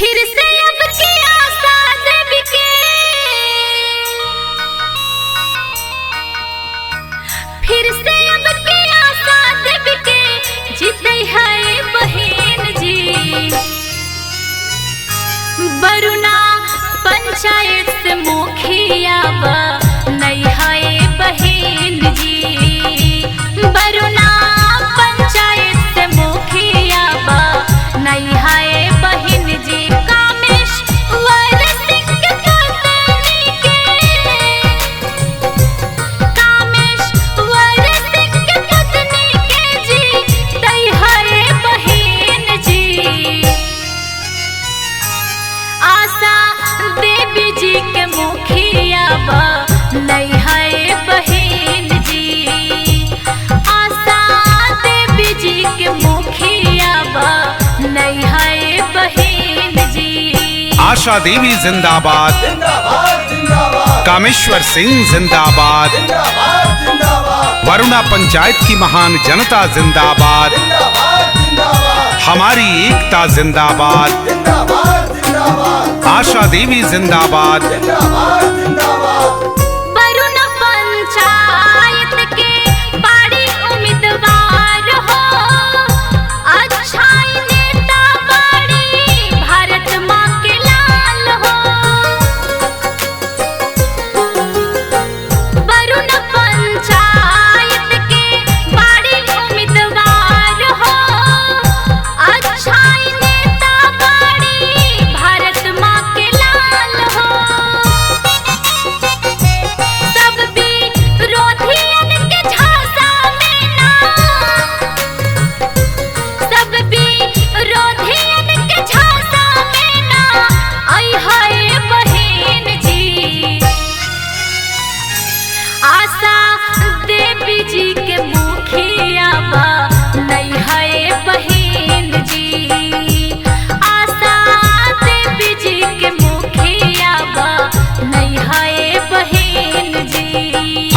फिर से अब की आशा देवी के, फिर से अब की आशा देवी के जीते है बहन जी। बरुना पंचायत से मुखिया नहीं है बहन जी। बरुना पंचायत से मुखिया नहीं है बहन जी। कामेश्वर सिंह के पत्नी के, कामेश्वर सिंह के पत्नी के जी नहीं है बहन जी। आशा देवी जी के मुखिया नहीं है बहन जी। आशा देवी जी के मुखिया नहीं है बहन जी। आशा देवी जिंदाबाद, जिंदाबाद जिंदाबाद, कामेश्वर सिंह जिंदाबाद, जिंदाबाद जिंदाबाद, वरुणा पंचायत की महान जनता जिंदाबाद, जिंदाबाद जिंदाबाद, हमारी एकता जिंदाबाद, जिंदाबाद जिंदाबाद, आशा देवी जिंदाबाद। जिंदाबाद जिंदाबाद। वरुणा पंचायत के बड़ी उम्मीदवार हो, अच्छा नेता बड़ी भारत माँ के लाल हो। वरुणा पंचायत के बड़ी उम्मीदवार हो, अच्छा नेता बड़ी भारत माँ के लाल हो। सब विरोधियन के झांसा में ना, सब विरोधियन के झांसा में ना आई है बहन जी। आशा देवी जी के मुखिया नहीं है बहन जी। आशा देवी जी के मुखिया नहीं है बहन जी।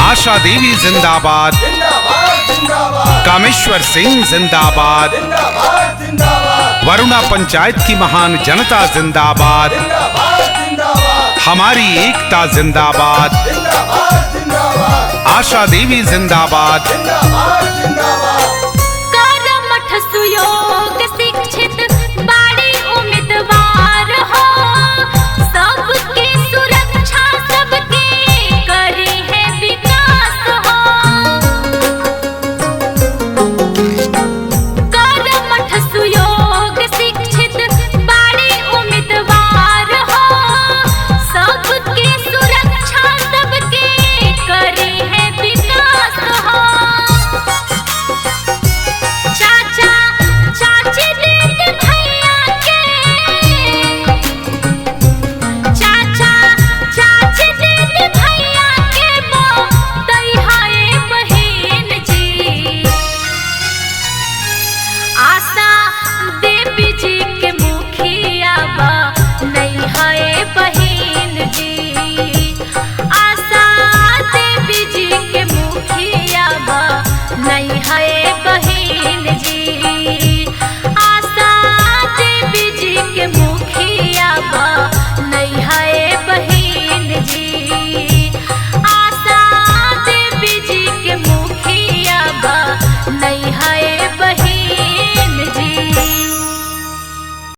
आशा देवी जिंदाबाद, जिंदाबाद जिंदाबाद, कामेश्वर सिंह जिंदाबाद, जिंदाबाद जिंदाबाद, वरुणा पंचायत की महान जनता जिंदाबाद, जिंदाबाद जिंदाबाद, हमारी एकता जिंदाबाद, जिंदाबाद जिंदाबाद, आशा देवी जिंदाबाद। जिंदाबाद जिंदाबाद। कर्मठ सुयोग शिक्षित बड़ी उम्मीदवार हो, सबकी सुरक्षा सबकी करी है विकास हो। कर्मठ सुयोग शिक्षित बड़ी उम्मीदवार हो, सबकी सुरक्षा सबकी करी है विकास हो। चाचा चाची दीदी भैया के, चाचा चाची दीदी भैया के दई है बहन जी। आशा देवी जी के